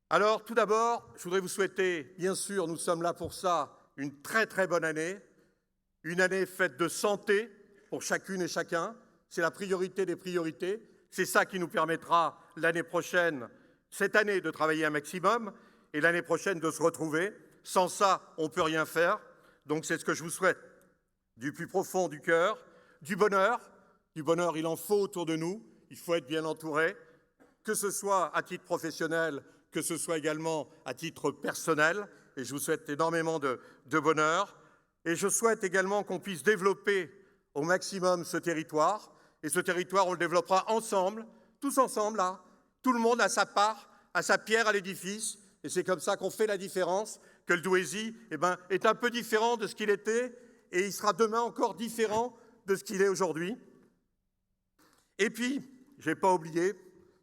Alors, tout d'abord, je voudrais vous souhaiter, bien sûr, nous sommes là pour ça, une très bonne année, une année faite de santé pour chacune et chacun. C'est la priorité des priorités. C'est ça qui nous permettra l'année prochaine, cette année, de travailler un maximum et l'année prochaine de se retrouver. Sans ça, on ne peut rien faire. Donc, c'est ce que je vous souhaite. Du plus profond du cœur, du bonheur. Du bonheur, il en faut autour de nous. Il faut être bien entouré, que ce soit à titre professionnel, que ce soit également à titre personnel. Et je vous souhaite énormément de bonheur. Et je souhaite également qu'on puisse développer au maximum ce territoire. Et ce territoire, on le développera ensemble, tous ensemble, là. Tout le monde a sa part, a sa pierre à l'édifice. Et c'est comme ça qu'on fait la différence, que le Douaisis est un peu différent de ce qu'il était, et il sera demain encore différent de ce qu'il est aujourd'hui. Et puis, je n'ai pas oublié,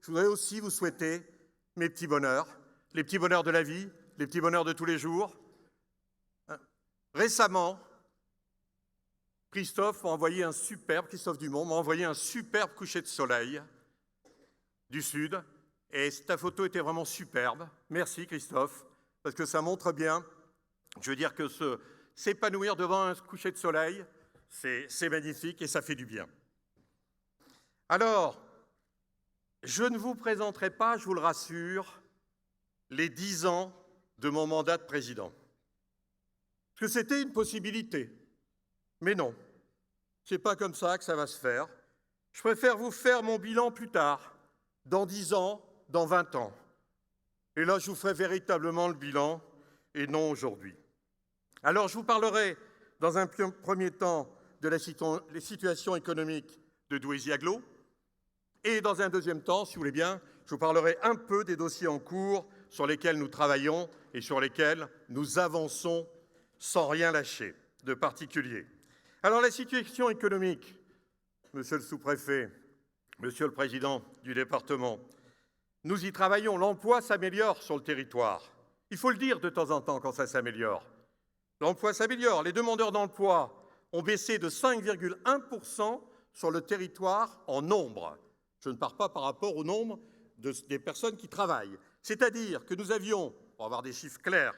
je voudrais aussi vous souhaiter mes petits bonheurs, les petits bonheurs de la vie, les petits bonheurs de tous les jours. Récemment, Christophe Dumont m'a envoyé un superbe coucher de soleil du Sud, et ta photo était vraiment superbe. Merci Christophe, parce que ça montre bien, je veux dire que s'épanouir devant un coucher de soleil, c'est magnifique et ça fait du bien. Alors, je ne vous présenterai pas, je vous le rassure, les 10 ans de mon mandat de président. Parce que c'était une possibilité. Mais non, ce n'est pas comme ça que ça va se faire. Je préfère vous faire mon bilan plus tard, dans 10 ans, dans 20 ans. Et là, je vous ferai véritablement le bilan, et non aujourd'hui. Alors, je vous parlerai, dans un premier temps, de la situation économique de Douaisis-Aglo, et dans un deuxième temps, si vous voulez bien, je vous parlerai un peu des dossiers en cours sur lesquels nous travaillons et sur lesquels nous avançons sans rien lâcher de particulier. Alors, la situation économique, monsieur le sous-préfet, monsieur le président du département, nous y travaillons. L'emploi s'améliore sur le territoire. Il faut le dire de temps en temps quand ça s'améliore. L'emploi s'améliore. Les demandeurs d'emploi ont baissé de 5,1% sur le territoire en nombre. Je ne parle pas par rapport au nombre des personnes qui travaillent. C'est-à-dire que nous avions, pour avoir des chiffres clairs,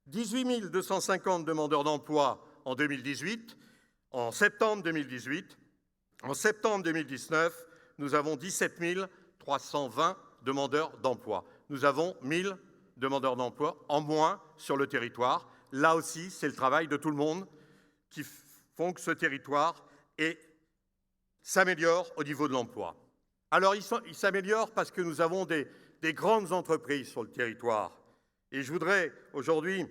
18 250 demandeurs d'emploi en 2018, en septembre 2018. En septembre 2019, nous avons 17 320 demandeurs d'emploi. Nous avons 1000 demandeurs d'emploi en moins sur le territoire. Là aussi, c'est le travail de tout le monde qui font que ce territoire s'améliore au niveau de l'emploi. Alors, il s'améliore parce que nous avons des grandes entreprises sur le territoire. Et je voudrais aujourd'hui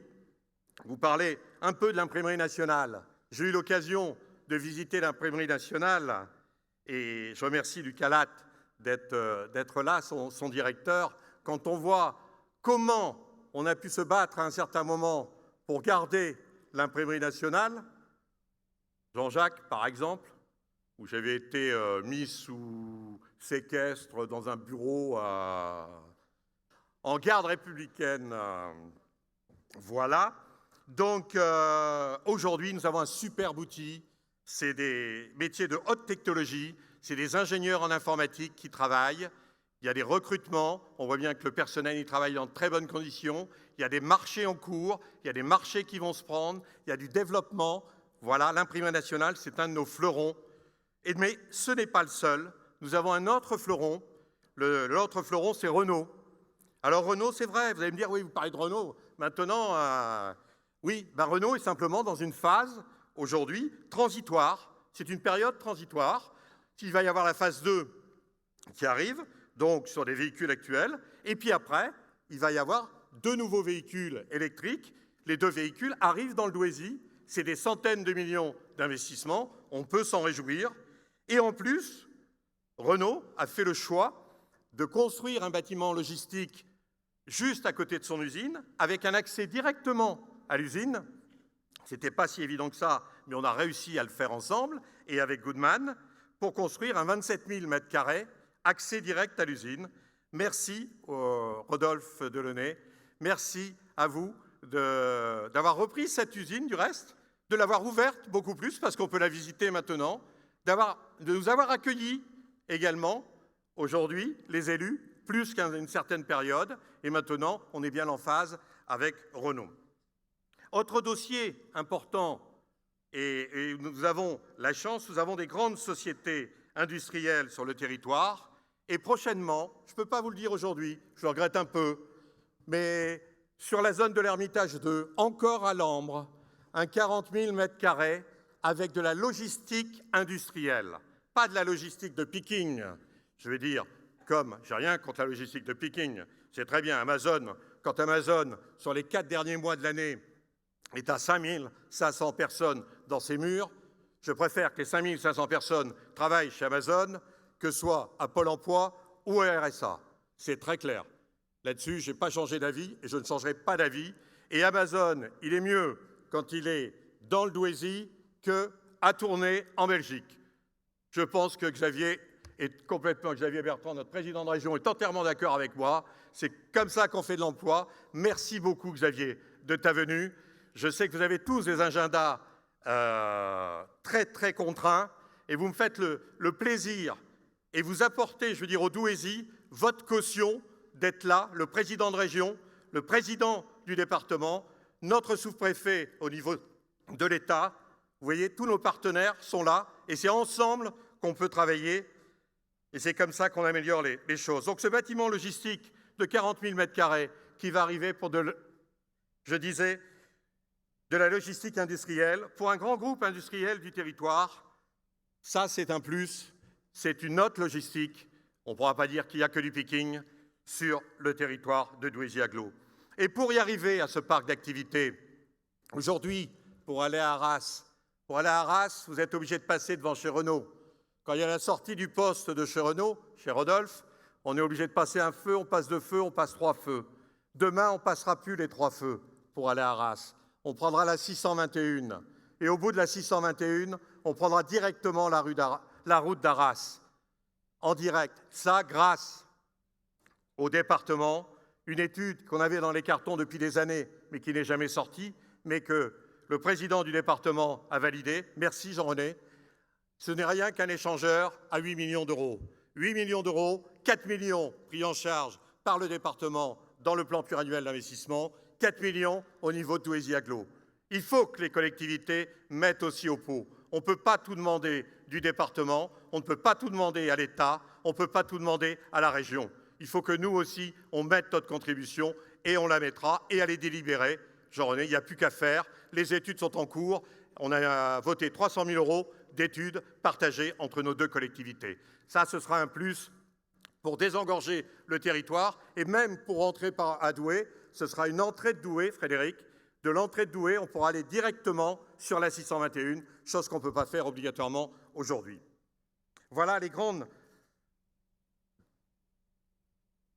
vous parler un peu de l'imprimerie nationale. J'ai eu l'occasion de visiter l'imprimerie nationale et je remercie Lucas Latte d'être là, son directeur. Quand on voit comment on a pu se battre à un certain moment pour garder l'imprimerie nationale, Jean-Jacques, par exemple, où j'avais été mis sous séquestre dans un bureau en garde républicaine. Voilà. Donc, aujourd'hui, nous avons un superbe outil. C'est des métiers de haute technologie. C'est des ingénieurs en informatique qui travaillent. Il y a des recrutements. On voit bien que le personnel y travaille dans de très bonnes conditions. Il y a des marchés en cours. Il y a des marchés qui vont se prendre. Il y a du développement. Voilà, l'imprimerie nationale, c'est un de nos fleurons. Mais ce n'est pas le seul. Nous avons un autre fleuron. L'autre fleuron, c'est Renault. Alors Renault, c'est vrai, vous allez me dire, oui, vous parlez de Renault. Maintenant, Renault est simplement dans une phase, aujourd'hui, transitoire. C'est une période transitoire. Il va y avoir la phase 2 qui arrive, donc sur les véhicules actuels. Et puis après, il va y avoir 2 nouveaux véhicules électriques. Les 2 véhicules arrivent dans le Douaisis. C'est des centaines de millions d'investissements. On peut s'en réjouir. Et en plus, Renault a fait le choix de construire un bâtiment logistique juste à côté de son usine, avec un accès directement à l'usine. Ce n'était pas si évident que ça, mais on a réussi à le faire ensemble, et avec Goodman, pour construire un 27 000 m², accès direct à l'usine. Merci, Rodolphe Delaunay. Merci à vous d'avoir repris cette usine, du reste, de l'avoir ouverte beaucoup plus, parce qu'on peut la visiter maintenant, de nous avoir accueillis également, aujourd'hui, les élus, plus qu'à une certaine période, et maintenant, on est bien en phase avec Renault. Autre dossier important, et nous avons la chance, nous avons des grandes sociétés industrielles sur le territoire, et prochainement, je ne peux pas vous le dire aujourd'hui, je le regrette un peu, mais sur la zone de l'Ermitage 2, encore à Lambre, un 40 000 m² avec de la logistique industrielle, pas de la logistique de picking, je vais dire, comme, j'ai rien contre la logistique de picking, c'est très bien, Amazon, quand Amazon, sur les 4 derniers mois de l'année, est à 5 500 personnes dans ses murs, je préfère que les 5 500 personnes travaillent chez Amazon que soit à Pôle emploi ou à RSA. C'est très clair. Là-dessus, je n'ai pas changé d'avis et je ne changerai pas d'avis. Et Amazon, il est mieux quand il est dans le Douaisis qu'à Tournai, en Belgique. Je pense que Xavier Bertrand, notre président de région, est entièrement d'accord avec moi. C'est comme ça qu'on fait de l'emploi. Merci beaucoup, Xavier, de ta venue. Je sais que vous avez tous des agendas très, très contraints et vous me faites le plaisir et vous apportez, je veux dire, au Douaisis, votre caution d'être là, le président de région, le président du département, notre sous-préfet au niveau de l'État. Vous voyez, tous nos partenaires sont là et c'est ensemble qu'on peut travailler et c'est comme ça qu'on améliore les choses. Donc ce bâtiment logistique de 40 000 m² qui va arriver pour je disais, de la logistique industrielle, pour un grand groupe industriel du territoire, ça c'est un plus, c'est une autre logistique. On ne pourra pas dire qu'il n'y a que du picking sur le territoire de Douaisis-Aglo. Et pour y arriver à ce parc d'activités, aujourd'hui, pour aller à Arras, vous êtes obligé de passer devant chez Renault. Quand il y a la sortie du poste de chez Renault, chez Rodolphe, on est obligé de passer un feu, on passe 2 feux, on passe 3 feux. Demain, on ne passera plus les 3 feux pour aller à Arras. On prendra la 621. Et au bout de la 621, on prendra directement la route d'Arras, en direct. Ça, grâce au département, une étude qu'on avait dans les cartons depuis des années, mais qui n'est jamais sortie, mais que le président du département a validé. Merci Jean-René. Ce n'est rien qu'un échangeur à 8 millions d'euros. 8 millions d'euros, 4 millions pris en charge par le département dans le plan pluriannuel d'investissement, 4 millions au niveau de Douaisis-Aglo. Il faut que les collectivités mettent aussi au pot. On ne peut pas tout demander du département, on ne peut pas tout demander à l'État, on ne peut pas tout demander à la région. Il faut que nous aussi, on mette notre contribution et on la mettra et à les délibérer. Jean-René, il n'y a plus qu'à faire. Les études sont en cours. On a voté 300 000 € d'études partagées entre nos 2 collectivités. Ça, ce sera un plus pour désengorger le territoire et même pour entrer à Douai. Ce sera une entrée de Douai, Frédéric. De l'entrée de Douai, on pourra aller directement sur la 621, chose qu'on ne peut pas faire obligatoirement aujourd'hui. Voilà les grands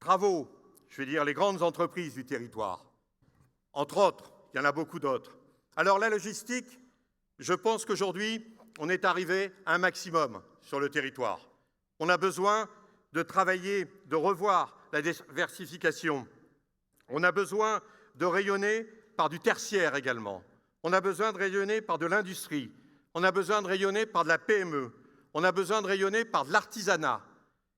travaux, je vais dire les grandes entreprises du territoire. Entre autres, il y en a beaucoup d'autres. Alors la logistique, je pense qu'aujourd'hui, on est arrivé à un maximum sur le territoire. On a besoin de travailler, de revoir la diversification. On a besoin de rayonner par du tertiaire également. On a besoin de rayonner par de l'industrie. On a besoin de rayonner par de la PME. On a besoin de rayonner par de l'artisanat.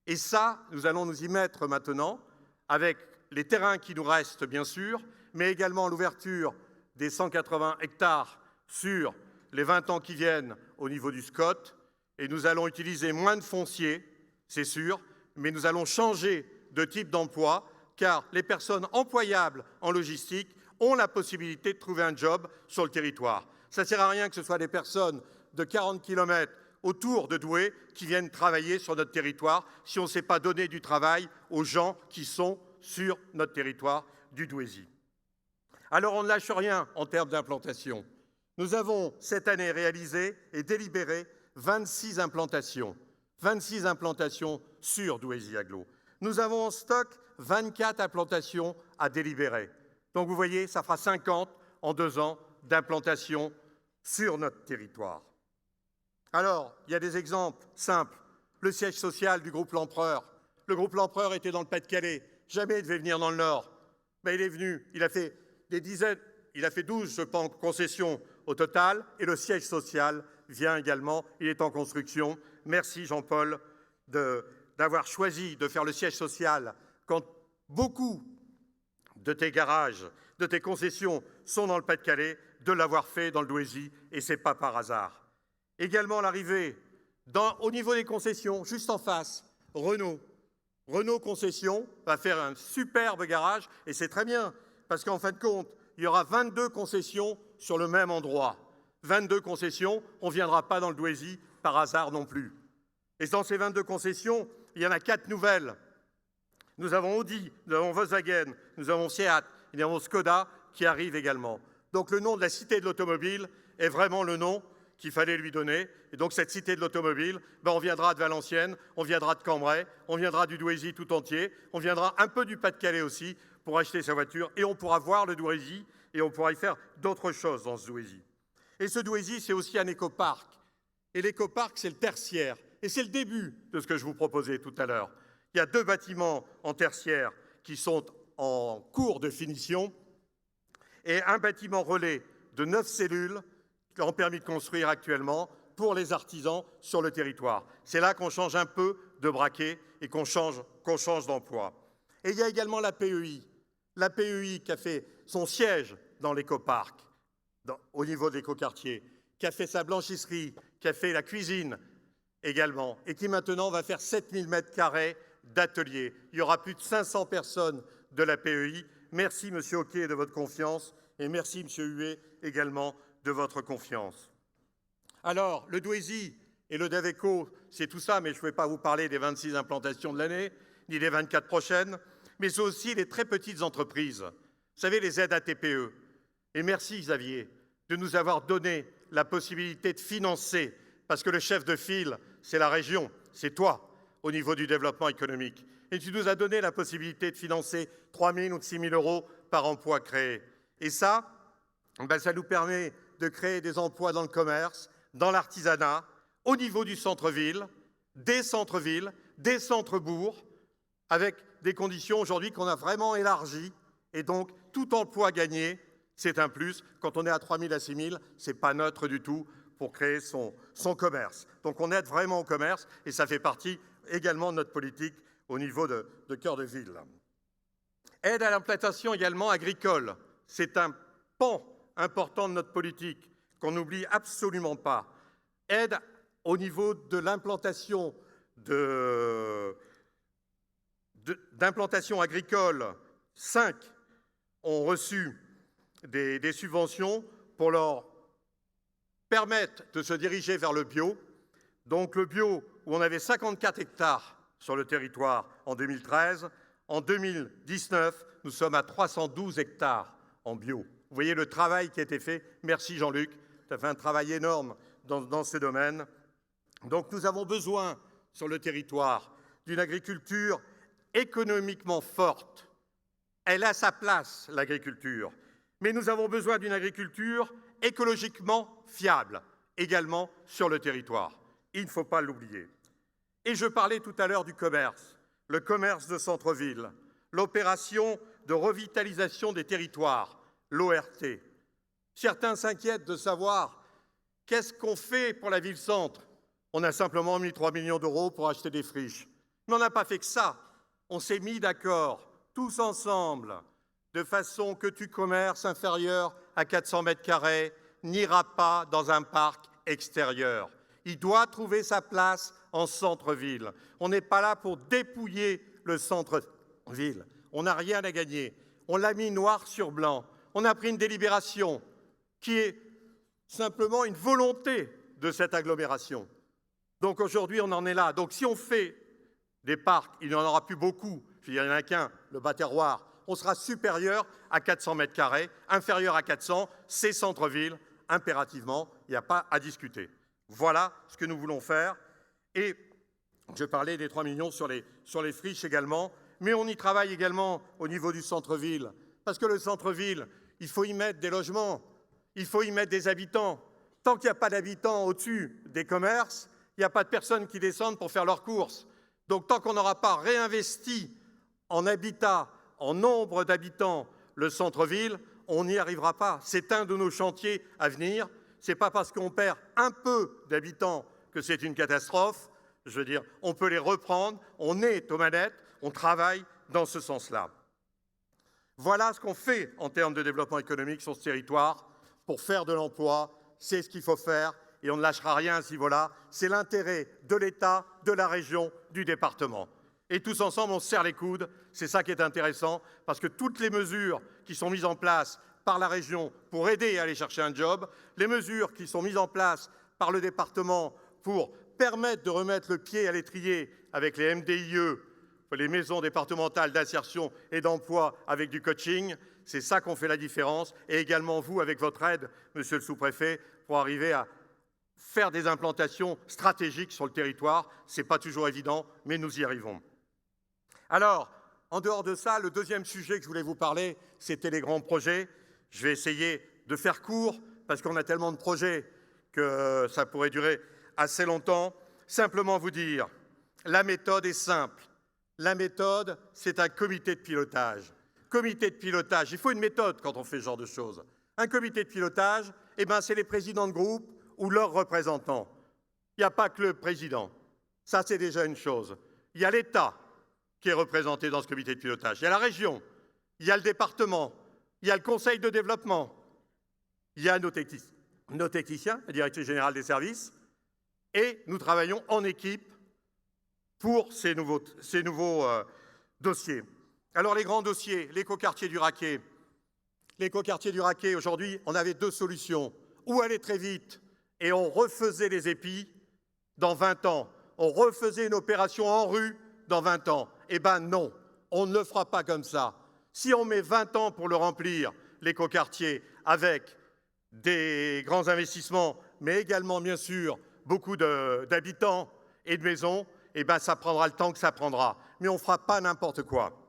Et ça, nous allons nous y mettre maintenant, avec les terrains qui nous restent, bien sûr, mais également l'ouverture des 180 hectares sur les 20 ans qui viennent au niveau du SCOT. Et nous allons utiliser moins de foncier, c'est sûr, mais nous allons changer de type d'emploi, car les personnes employables en logistique ont la possibilité de trouver un job sur le territoire. Ça ne sert à rien que ce soit des personnes de 40 km autour de Douai qui viennent travailler sur notre territoire si on ne sait pas donner du travail aux gens qui sont sur notre territoire du Douaisis. Alors on ne lâche rien en termes d'implantation. Nous avons cette année réalisé et délibéré 26 implantations sur Douaisis-Aglo. Nous avons en stock 24 implantations à délibérer. Donc vous voyez, ça fera 50 en 2 ans d'implantation sur notre territoire. Alors, il y a des exemples simples. Le siège social du groupe L'Empereur. Le groupe L'Empereur était dans le Pas-de-Calais. Jamais il devait venir dans le Nord. Mais il est venu. Il a fait des dizaines, il a fait 12, je pense, concessions au total. Et le siège social vient également. Il est en construction. Merci Jean-Paul d'avoir choisi de faire le siège social quand beaucoup de tes garages, de tes concessions sont dans le Pas-de-Calais, de l'avoir fait dans le Douaisis, et ce n'est pas par hasard. Également l'arrivée, au niveau des concessions, juste en face, Renault. Renault Concession va faire un superbe garage, et c'est très bien, parce qu'en fin de compte, il y aura 22 concessions sur le même endroit. 22 concessions, on ne viendra pas dans le Douaisis par hasard non plus. Et dans ces 22 concessions, il y en a 4 nouvelles. Nous avons Audi, nous avons Volkswagen, nous avons Seat, nous avons Skoda qui arrivent également. Donc le nom de la Cité de l'Automobile est vraiment le nom qu'il fallait lui donner. Et donc cette Cité de l'Automobile, on viendra de Valenciennes, on viendra de Cambrai, on viendra du Douaisis tout entier, on viendra un peu du Pas-de-Calais aussi pour acheter sa voiture, et on pourra voir le Douaisis, et on pourra y faire d'autres choses dans ce Douaisis. Et ce Douaisis, c'est aussi un écoparc. Et l'écoparc, c'est le tertiaire. Et c'est le début de ce que je vous proposais tout à l'heure. Il y a 2 bâtiments en tertiaire qui sont en cours de finition et un bâtiment relais de 9 cellules qui ont permis de construire actuellement pour les artisans sur le territoire. C'est là qu'on change un peu de braquet et qu'on change d'emploi. Et il y a également la PEI qui a fait son siège dans l'écoparc, au niveau de l'écoquartier, qui a fait sa blanchisserie, qui a fait la cuisine également, et qui maintenant va faire 7000 m² d'ateliers. Il y aura plus de 500 personnes de la PEI. Merci, Monsieur Hoquet, de votre confiance, et merci, Monsieur Huet, également, de votre confiance. Alors, le Douaisis et le Daveco, c'est tout ça, mais je ne vais pas vous parler des 26 implantations de l'année, ni des 24 prochaines, mais c'est aussi les très petites entreprises. Vous savez, les aides à TPE. Et merci, Xavier, de nous avoir donné la possibilité de financer, parce que le chef de file, c'est la région, c'est toi, au niveau du développement économique. Et tu nous as donné la possibilité de financer 3 000 ou 6 000 euros par emploi créé. Et ça, ça nous permet de créer des emplois dans le commerce, dans l'artisanat, au niveau du centre-ville, des centres-bourgs, avec des conditions aujourd'hui qu'on a vraiment élargies. Et donc, tout emploi gagné, c'est un plus. Quand on est à 3 000 à 6 000, ce n'est pas neutre du tout pour créer son commerce. Donc, on aide vraiment au commerce, et ça fait partie également de notre politique au niveau de cœur de ville. Aide à l'implantation également agricole. C'est un pan important de notre politique qu'on n'oublie absolument pas. Aide au niveau de l'implantation d'implantation agricole. 5 ont reçu des subventions pour leur permettre de se diriger vers le bio. Donc le bio, où on avait 54 hectares sur le territoire en 2013, en 2019, nous sommes à 312 hectares en bio. Vous voyez le travail qui a été fait. Merci Jean-Luc, tu as fait un travail énorme dans ce domaine. Donc nous avons besoin sur le territoire d'une agriculture économiquement forte. Elle a sa place, l'agriculture. Mais nous avons besoin d'une agriculture écologiquement fiable, également sur le territoire. Il ne faut pas l'oublier. Et je parlais tout à l'heure du commerce, le commerce de centre-ville, l'opération de revitalisation des territoires, l'ORT. Certains s'inquiètent de savoir qu'est-ce qu'on fait pour la ville-centre. On a simplement mis 3 millions d'euros pour acheter des friches. Mais on n'a pas fait que ça. On s'est mis d'accord, tous ensemble, de façon que tout commerce inférieur à 400 m² n'ira pas dans un parc extérieur. Il doit trouver sa place en centre-ville. On n'est pas là pour dépouiller le centre-ville. On n'a rien à gagner. On l'a mis noir sur blanc. On a pris une délibération qui est simplement une volonté de cette agglomération. Donc aujourd'hui, on en est là. Donc si on fait des parcs, il n'y en aura plus beaucoup. Il n'y en a qu'un, le Bas-Terroir. On sera supérieur à 400 m², inférieur à 400, c'est centre-ville. Impérativement, il n'y a pas à discuter. Voilà ce que nous voulons faire. Et je parlais des 3 millions sur les friches également, mais on y travaille également au niveau du centre-ville. Parce que le centre-ville, il faut y mettre des logements, il faut y mettre des habitants. Tant qu'il n'y a pas d'habitants au-dessus des commerces, il n'y a pas de personnes qui descendent pour faire leurs courses. Donc tant qu'on n'aura pas réinvesti en habitat, en nombre d'habitants, le centre-ville, on n'y arrivera pas. C'est un de nos chantiers à venir. Ce n'est pas parce qu'on perd un peu d'habitants que c'est une catastrophe. Je veux dire, on peut les reprendre, on est aux manettes, on travaille dans ce sens-là. Voilà ce qu'on fait en termes de développement économique sur ce territoire. Pour faire de l'emploi, c'est ce qu'il faut faire et on ne lâchera rien à ce niveau-là. C'est l'intérêt de l'État, de la région, du département. Et tous ensemble, on se serre les coudes. C'est ça qui est intéressant, parce que toutes les mesures qui sont mises en place par la région pour aider à aller chercher un job, les mesures qui sont mises en place par le département pour permettre de remettre le pied à l'étrier avec les MDIE, les maisons départementales d'insertion et d'emploi avec du coaching, c'est ça qu'on fait la différence, et également vous avec votre aide, monsieur le sous-préfet, pour arriver à faire des implantations stratégiques sur le territoire. Ce n'est pas toujours évident, mais nous y arrivons. Alors, en dehors de ça, le deuxième sujet que je voulais vous parler, c'était les grands projets. Je vais essayer de faire court, parce qu'on a tellement de projets que ça pourrait durer assez longtemps. Simplement vous dire, la méthode est simple. La méthode, c'est un comité de pilotage. Comité de pilotage, il faut une méthode quand on fait ce genre de choses. Un comité de pilotage, c'est les présidents de groupe ou leurs représentants. Il n'y a pas que le président. Ça, c'est déjà une chose. Il y a l'État qui est représenté dans ce comité de pilotage. Il y a la région, il y a le département, il y a le conseil de développement, il y a nos techniciens, la directrice générale des services, et nous travaillons en équipe pour ces nouveaux dossiers. Alors, les grands dossiers, l'écoquartier du Raquet. L'écoquartier du Raquet, aujourd'hui, on avait deux solutions. Ou aller très vite et on refaisait les épis dans 20 ans. On refaisait une opération en rue dans 20 ans. Eh bien non, on ne le fera pas comme ça. Si on met 20 ans pour le remplir, l'écoquartier, avec des grands investissements, mais également, bien sûr, beaucoup d'habitants et de maisons, eh bien, ça prendra le temps que ça prendra. Mais on ne fera pas n'importe quoi.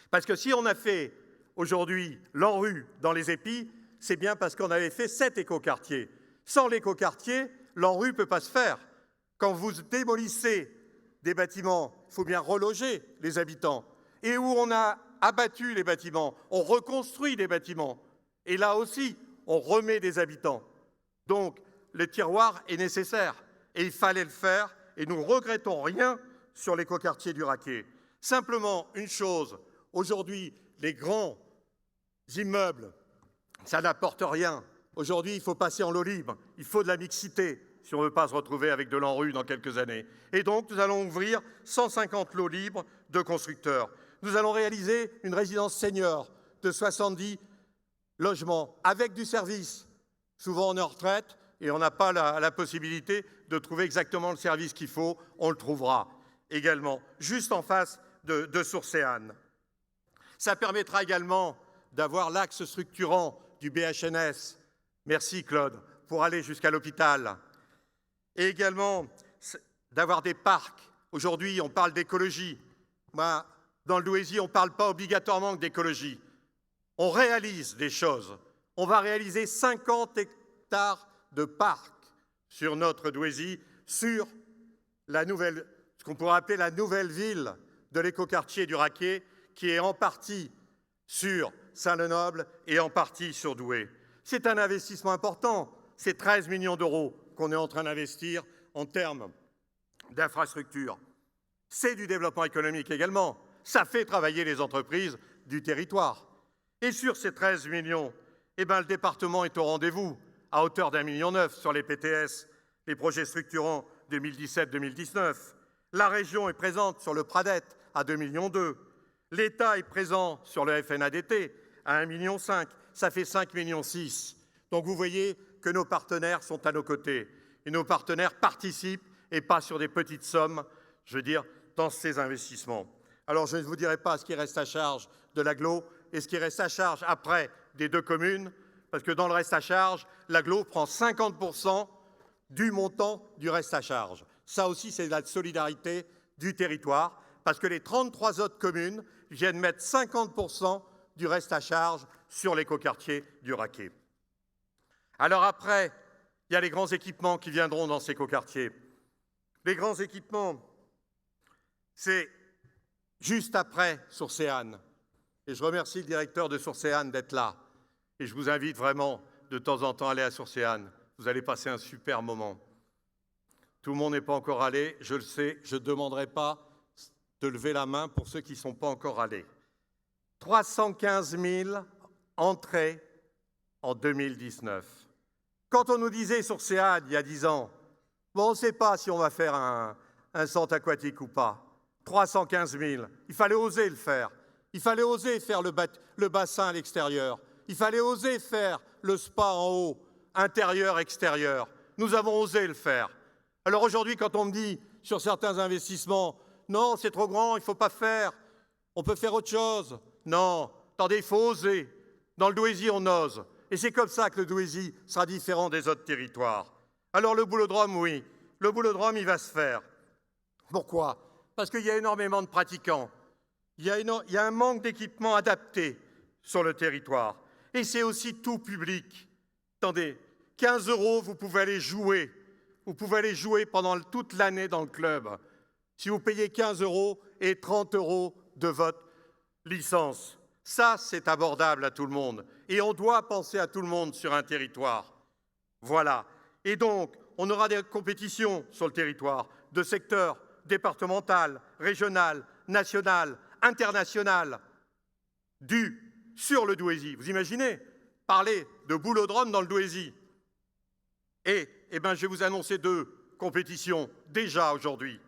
Parce que si on a fait aujourd'hui l'ANRU dans les épis, c'est bien parce qu'on avait fait 7 écoquartiers. Sans l'écoquartier, l'ANRU ne peut pas se faire. Quand vous démolissez des bâtiments, il faut bien reloger les habitants. Et où on a abattu les bâtiments, on reconstruit des bâtiments. Et là aussi, on remet des habitants. Donc, le tiroir est nécessaire. Et il fallait le faire. Et nous ne regrettons rien sur l'écoquartier du Raquet. Simplement, une chose, aujourd'hui, les grands immeubles, ça n'apporte rien. Aujourd'hui, il faut passer en lot libre. Il faut de la mixité si on ne veut pas se retrouver avec de l'ANRU dans quelques années. Et donc, nous allons ouvrir 150 lots libres de constructeurs. Nous allons réaliser une résidence senior de 70 logements avec du service. Souvent, on est en retraite et on n'a pas la possibilité de trouver exactement le service qu'il faut. On le trouvera également, juste en face de Sourcéane. Ça permettra également d'avoir l'axe structurant du BHNS. Merci, Claude, pour aller jusqu'à l'hôpital. Et également, d'avoir des parcs. Aujourd'hui, on parle d'écologie. Moi, dans le Douaisis, on ne parle pas obligatoirement d'écologie. On réalise des choses. On va réaliser 50 hectares de parcs sur notre Douaisis, sur ce qu'on pourrait appeler la nouvelle ville de l'écoquartier du Raquet, qui est en partie sur Saint-Lenoble et en partie sur Douai. C'est un investissement important. C'est 13 millions d'euros qu'on est en train d'investir en termes d'infrastructures. C'est du développement économique également. Ça fait travailler les entreprises du territoire. Et sur ces 13 millions, le département est au rendez-vous, à hauteur d'1,9 million sur les PTS, les projets structurants 2017-2019. La région est présente sur le Pradet à 2,2 millions. L'État est présent sur le FNADT à 1,5 million. Ça fait 5,6 millions. Donc vous voyez que nos partenaires sont à nos côtés. Et nos partenaires participent, et pas sur des petites sommes, je veux dire, dans ces investissements. Alors je ne vous dirai pas ce qui reste à charge de l'agglo et ce qui reste à charge après des deux communes, parce que dans le reste à charge, l'agglo prend 50% du montant du reste à charge. Ça aussi, c'est de la solidarité du territoire, parce que les 33 autres communes viennent mettre 50% du reste à charge sur l'écoquartier du Raquet. Alors après, il y a les grands équipements qui viendront dans ces écoquartiers. Les grands équipements, c'est juste après Sourcéane. Et je remercie le directeur de Sourcéane d'être là. Et je vous invite vraiment de temps en temps à aller à Sourcéane. Vous allez passer un super moment. Tout le monde n'est pas encore allé, je le sais, je ne demanderai pas de lever la main pour ceux qui ne sont pas encore allés. 315 000 entrées en 2019. Quand on nous disait sur CEAD, il y a 10 ans, bon, on ne sait pas si on va faire un centre aquatique ou pas. 315 000. Il fallait oser le faire. Il fallait oser faire le bassin à l'extérieur. Il fallait oser faire le spa en haut, intérieur, extérieur. Nous avons osé le faire. Alors aujourd'hui, quand on me dit sur certains investissements, non, c'est trop grand, il ne faut pas faire, on peut faire autre chose. Non, attendez, il faut oser. Dans le Douaisis, on ose. Et c'est comme ça que le Douaisis sera différent des autres territoires. Alors le boulodrome, oui, le boulodrome, il va se faire. Pourquoi? Parce qu'il y a énormément de pratiquants. Il y a un manque d'équipements adaptés sur le territoire. Et c'est aussi tout public. Attendez, 15 €, vous pouvez aller jouer. Vous pouvez aller jouer pendant toute l'année dans le club. Si vous payez 15 € et 30 € de votre licence, ça, c'est abordable à tout le monde. Et on doit penser à tout le monde sur un territoire. Voilà. Et donc, on aura des compétitions sur le territoire, de secteur départemental, régional, national, international, sur le Douaisis. Vous imaginez parler de boulodrome dans le Douaisis? Et je vais vous annoncer 2 compétitions déjà aujourd'hui.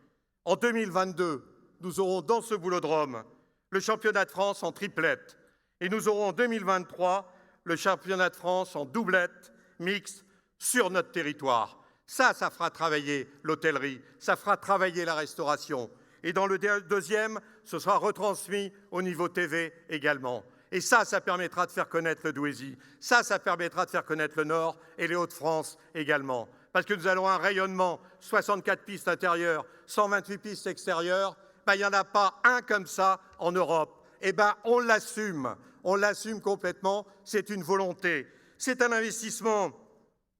En 2022, nous aurons dans ce boulodrome le championnat de France en triplette. Et nous aurons en 2023 le championnat de France en doublette mixte sur notre territoire. Ça fera travailler l'hôtellerie, ça fera travailler la restauration. Et dans le deuxième, ce sera retransmis au niveau TV également. Et ça permettra de faire connaître le Douaisis. Ça permettra de faire connaître le Nord et les Hauts-de-France également. Parce que nous allons un rayonnement, 64 pistes intérieures, 128 pistes extérieures. Il n'y en a pas un comme ça en Europe. On l'assume complètement, c'est une volonté. C'est un investissement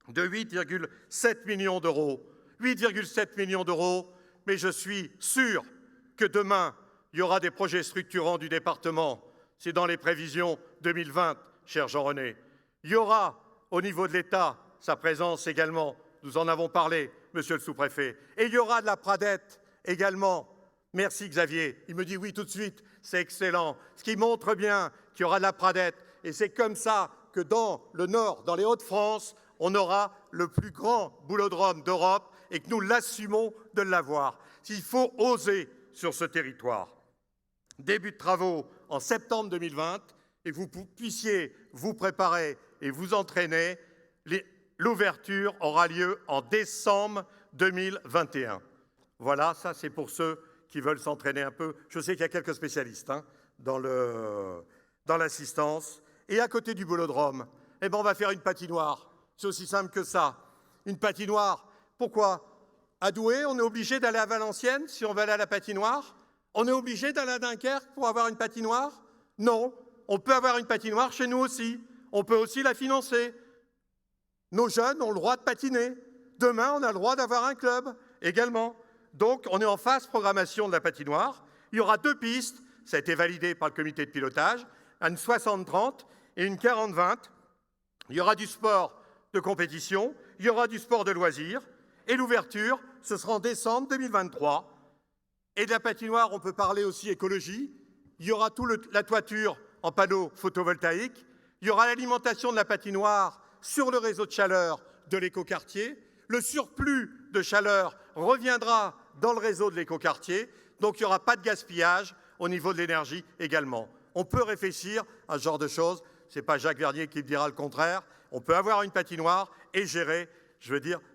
de 8,7 millions d'euros. 8,7 millions d'euros, mais je suis sûr que demain, il y aura des projets structurants du département. C'est dans les prévisions 2020, cher Jean-René. Il y aura, au niveau de l'État, sa présence également. Nous en avons parlé, monsieur le sous-préfet. Et il y aura de la Pradette également. Merci Xavier. Il me dit oui tout de suite, c'est excellent. Ce qui montre bien qu'il y aura de la Pradette. Et c'est comme ça que dans le Nord, dans les Hauts-de-France, on aura le plus grand boulodrome d'Europe et que nous l'assumons de l'avoir. Il faut oser sur ce territoire. Début de travaux en septembre 2020 et que vous puissiez vous préparer et vous entraîner. L'ouverture aura lieu en décembre 2021. Voilà, ça c'est pour ceux qui veulent s'entraîner un peu. Je sais qu'il y a quelques spécialistes dans l'assistance. Et à côté du boulodrome, on va faire une patinoire. C'est aussi simple que ça. Une patinoire. Pourquoi? À Douai, on est obligé d'aller à Valenciennes si on veut aller à la patinoire? On est obligé d'aller à Dunkerque pour avoir une patinoire? Non. On peut avoir une patinoire chez nous aussi. On peut aussi la financer. Nos jeunes ont le droit de patiner. Demain, on a le droit d'avoir un club également. Donc, on est en phase programmation de la patinoire. Il y aura 2 pistes. Ça a été validé par le comité de pilotage. Une 60-30 et une 40-20. Il y aura du sport de compétition, il y aura du sport de loisirs, et l'ouverture, ce sera en décembre 2023. Et de la patinoire, on peut parler aussi écologie. Il y aura la toiture en panneaux photovoltaïques. Il y aura l'alimentation de la patinoire sur le réseau de chaleur de l'écoquartier. Le surplus de chaleur reviendra dans le réseau de l'écoquartier. Donc, il n'y aura pas de gaspillage au niveau de l'énergie également. On peut réfléchir à ce genre de choses. Ce n'est pas Jacques Vernier qui me dira le contraire. On peut avoir une patinoire et gérer,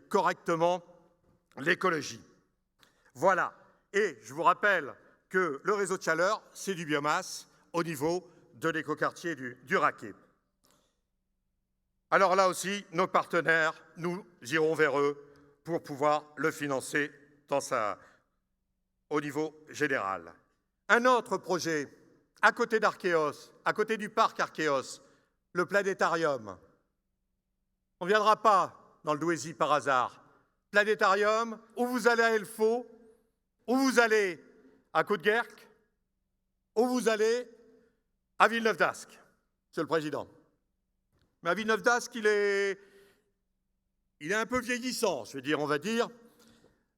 correctement l'écologie. Voilà. Et je vous rappelle que le réseau de chaleur, c'est du biomasse au niveau de l'écoquartier du Raquet. Alors là aussi, nos partenaires, nous irons vers eux pour pouvoir le financer au niveau général. Un autre projet, à côté d'Archéos, à côté du parc Archéos, le planétarium. On ne viendra pas dans le Douaisis par hasard. Planétarium, où vous allez à Elfaux, où vous allez à Coudeguerque, où vous allez à Villeneuve d'Ascq, Monsieur le Président. Mais à Villeneuve d'Ascq, il est un peu vieillissant, on va dire.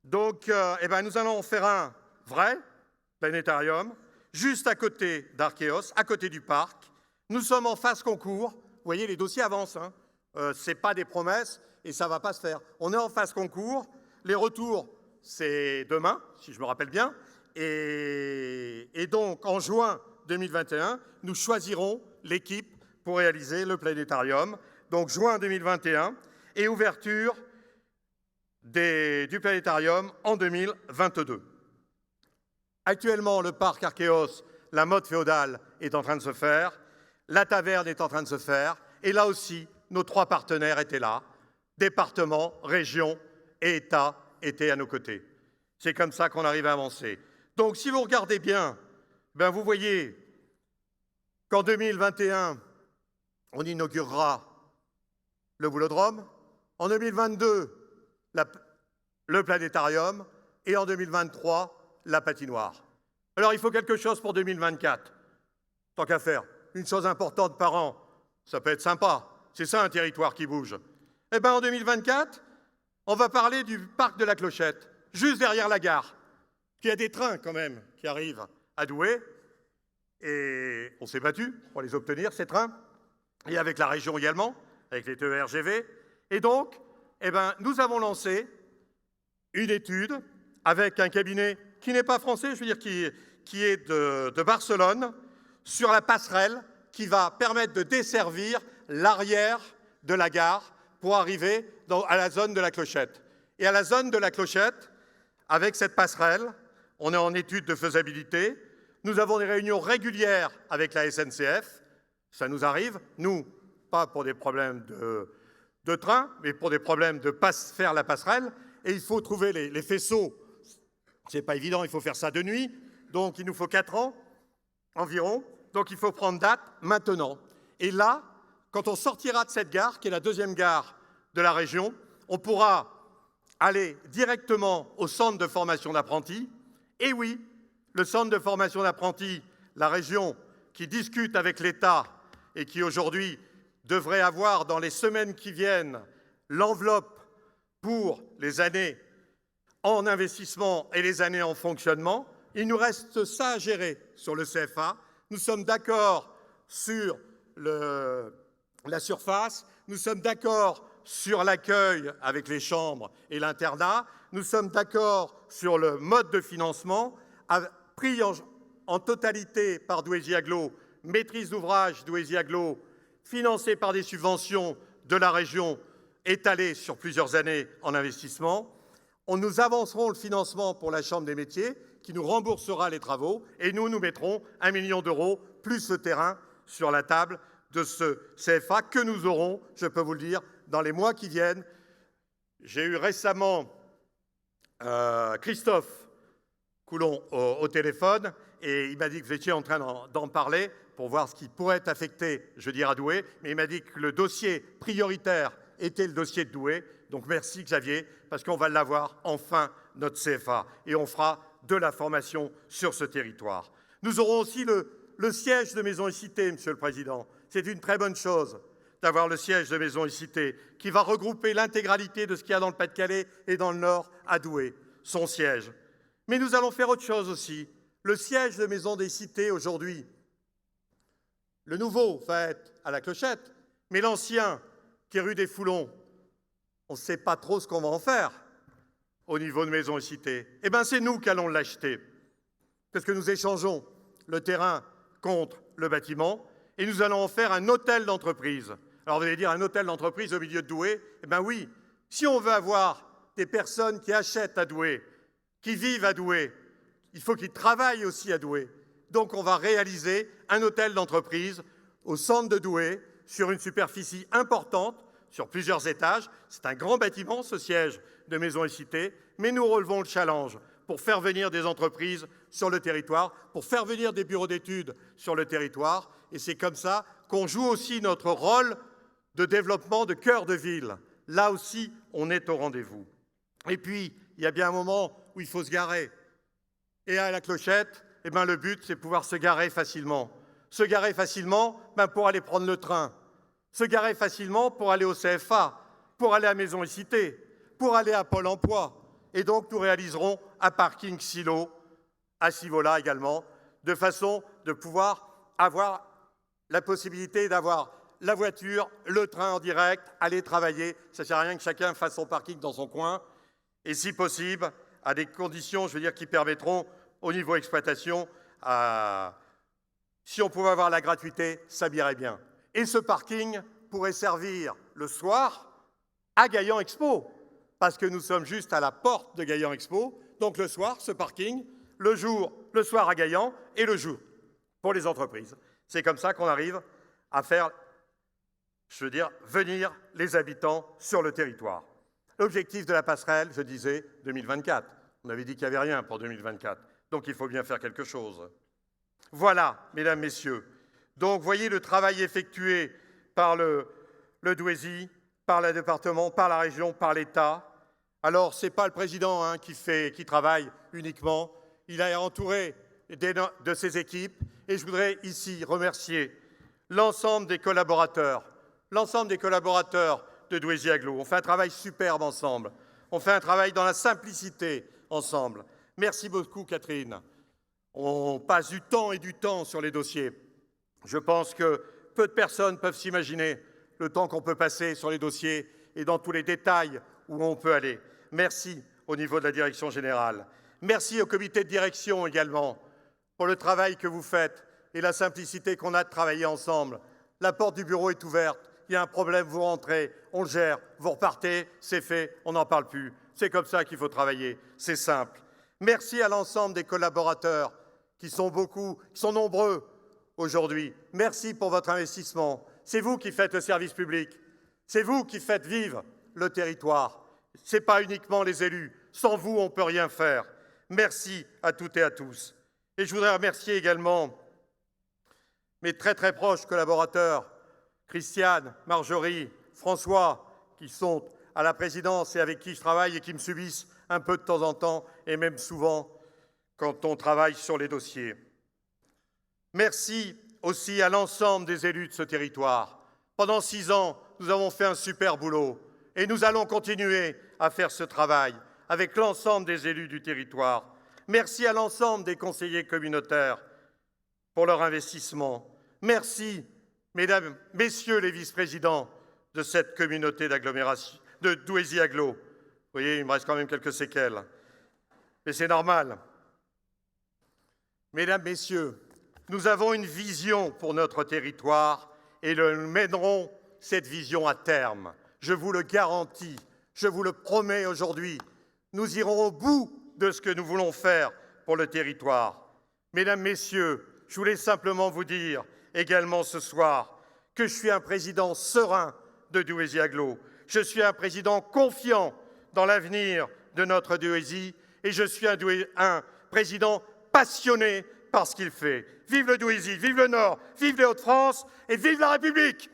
Donc, nous allons en faire un vrai, planétarium, juste à côté d'Archéos, à côté du parc. Nous sommes en phase concours. Vous voyez, les dossiers avancent. Ce n'est pas des promesses et ça ne va pas se faire. On est en phase concours. Les retours, c'est demain, si je me rappelle bien. Et donc, en juin 2021, nous choisirons l'équipe pour réaliser le planétarium. Donc, juin 2021 et ouverture du planétarium en 2022. Actuellement, le parc Archéos, la mode féodale est en train de se faire, la taverne est en train de se faire, et là aussi, nos 3 partenaires étaient là, départements, régions et États étaient à nos côtés. C'est comme ça qu'on arrive à avancer. Donc, si vous regardez bien, vous voyez qu'en 2021, on inaugurera le boulodrome, en 2022, le planétarium, et en 2023, la patinoire. Alors, il faut quelque chose pour 2024. Tant qu'à faire, une chose importante par an, ça peut être sympa. C'est ça, un territoire qui bouge. Eh bien, en 2024, on va parler du parc de la Clochette, juste derrière la gare. Il y a des trains, quand même, qui arrivent à Douai, et on s'est battu pour les obtenir, ces trains, et avec la région également, avec les TER-GV. Et donc, nous avons lancé une étude avec un cabinet qui n'est pas français, je veux dire qui est de Barcelone, sur la passerelle qui va permettre de desservir l'arrière de la gare pour arriver à la zone de la Clochette. Et à la zone de la Clochette, avec cette passerelle, on est en étude de faisabilité, nous avons des réunions régulières avec la SNCF, ça nous arrive, nous, pas pour des problèmes de train, mais pour des problèmes de faire la passerelle, et il faut trouver les faisceaux. C'est pas évident, il faut faire ça de nuit, donc il nous faut 4 ans environ, donc il faut prendre date maintenant. Et là, quand on sortira de cette gare, qui est la 2e gare de la région, on pourra aller directement au centre de formation d'apprentis. Et oui, le centre de formation d'apprentis, la région qui discute avec l'État et qui aujourd'hui devrait avoir dans les semaines qui viennent l'enveloppe pour les années en investissement et les années en fonctionnement. Il nous reste ça à gérer sur le CFA. Nous sommes d'accord sur la surface, nous sommes d'accord sur l'accueil avec les chambres et l'internat, nous sommes d'accord sur le mode de financement, pris en totalité par Douaisis Agglo, maîtrise d'ouvrage Douaisis Agglo, financé par des subventions de la région étalées sur plusieurs années en investissement. Nous avancerons le financement pour la Chambre des métiers, qui nous remboursera les travaux, et nous mettrons 1 million d'euros plus le terrain sur la table de ce CFA que nous aurons, je peux vous le dire, dans les mois qui viennent. J'ai eu récemment Christophe Coulon au téléphone, et il m'a dit que vous étiez en train d'en parler pour voir ce qui pourrait être affecté, je dirais, à Douai, mais il m'a dit que le dossier prioritaire était le dossier de Douai. Donc merci Xavier, parce qu'on va l'avoir enfin, notre CFA, et on fera de la formation sur ce territoire. Nous aurons aussi le siège de Maisons et Cités, Monsieur le Président. C'est une très bonne chose d'avoir le siège de Maisons et Cités, qui va regrouper l'intégralité de ce qu'il y a dans le Pas-de-Calais et dans le Nord à Douai, son siège. Mais nous allons faire autre chose aussi. Le siège de Maisons des Cités aujourd'hui, le nouveau va être à la Clochette, mais l'ancien, qui est rue des Foulons, on ne sait pas trop ce qu'on va en faire au niveau de Maisons et Cités. Eh bien, c'est nous qui allons l'acheter, parce que nous échangeons le terrain contre le bâtiment, et nous allons en faire un hôtel d'entreprise. Alors, vous allez dire, un hôtel d'entreprise au milieu de Douai? Eh bien oui, si on veut avoir des personnes qui achètent à Douai, qui vivent à Douai, il faut qu'ils travaillent aussi à Douai. Donc, on va réaliser un hôtel d'entreprise au centre de Douai, sur une superficie importante, sur plusieurs étages. C'est un grand bâtiment, ce siège de Maisons et Cités, mais nous relevons le challenge pour faire venir des entreprises sur le territoire, pour faire venir des bureaux d'études sur le territoire, et c'est comme ça qu'on joue aussi notre rôle de développement de cœur de ville. Là aussi, on est au rendez-vous. Et puis, il y a bien un moment où il faut se garer. Et à la Clochette, eh ben, le but, c'est pouvoir se garer facilement. Se garer facilement pour aller prendre le train. Se garer facilement pour aller au CFA, pour aller à Maisons et Cités, pour aller à Pôle emploi. Et donc, nous réaliserons un parking silo à ce niveau-là également, de façon de pouvoir avoir la possibilité d'avoir la voiture, le train en direct, aller travailler. Ça ne sert à rien que chacun fasse son parking dans son coin. Et si possible, à des conditions, je veux dire, qui permettront, au niveau exploitation, si on pouvait avoir la gratuité, ça m'irait bien. Et ce parking pourrait servir le soir à Gaillan Expo, parce que nous sommes juste à la porte de Gaillan Expo. Donc le soir, ce parking, le jour, le soir à Gaillan, et le jour pour les entreprises. C'est comme ça qu'on arrive à faire, je veux dire, venir les habitants sur le territoire. L'objectif de la passerelle, je disais, 2024. On avait dit qu'il n'y avait rien pour 2024, donc il faut bien faire quelque chose. Voilà, mesdames, messieurs. Donc, voyez le travail effectué par le Douaisis, par le département, par la région, par l'État. Alors, ce n'est pas le président qui travaille uniquement. Il est entouré de ses équipes. Et je voudrais ici remercier l'ensemble des collaborateurs de Douaisis Agglo. On fait un travail superbe ensemble. On fait un travail dans la simplicité ensemble. Merci beaucoup, Catherine. On passe du temps et du temps sur les dossiers. Je pense que peu de personnes peuvent s'imaginer le temps qu'on peut passer sur les dossiers et dans tous les détails où on peut aller. Merci au niveau de la direction générale. Merci au comité de direction également pour le travail que vous faites et la simplicité qu'on a de travailler ensemble. La porte du bureau est ouverte. Il y a un problème, vous rentrez, on le gère, vous repartez, c'est fait, on n'en parle plus. C'est comme ça qu'il faut travailler, c'est simple. Merci à l'ensemble des collaborateurs qui sont nombreux aujourd'hui. Merci pour votre investissement. C'est vous qui faites le service public. C'est vous qui faites vivre le territoire. Ce n'est pas uniquement les élus. Sans vous, on ne peut rien faire. Merci à toutes et à tous. Et je voudrais remercier également mes très très proches collaborateurs, Christiane, Marjorie, François, qui sont à la présidence et avec qui je travaille et qui me subissent un peu de temps en temps, et même souvent quand on travaille sur les dossiers. Merci aussi à l'ensemble des élus de ce territoire. Pendant 6 ans, nous avons fait un super boulot et nous allons continuer à faire ce travail avec l'ensemble des élus du territoire. Merci à l'ensemble des conseillers communautaires pour leur investissement. Merci, mesdames, messieurs les vice-présidents de cette communauté d'agglomération, de Douaisis Agglo. Vous voyez, il me reste quand même quelques séquelles. Mais c'est normal. Mesdames, messieurs, nous avons une vision pour notre territoire et nous mènerons cette vision à terme. Je vous le garantis, je vous le promets aujourd'hui. Nous irons au bout de ce que nous voulons faire pour le territoire. Mesdames, messieurs, je voulais simplement vous dire également ce soir que je suis un président serein de Douaisis Agglo. Je suis un président confiant dans l'avenir de notre Douaisis et je suis un président passionné par ce qu'il fait. Vive le Douaisis, vive le Nord, vive les Hauts-de-France et vive la République!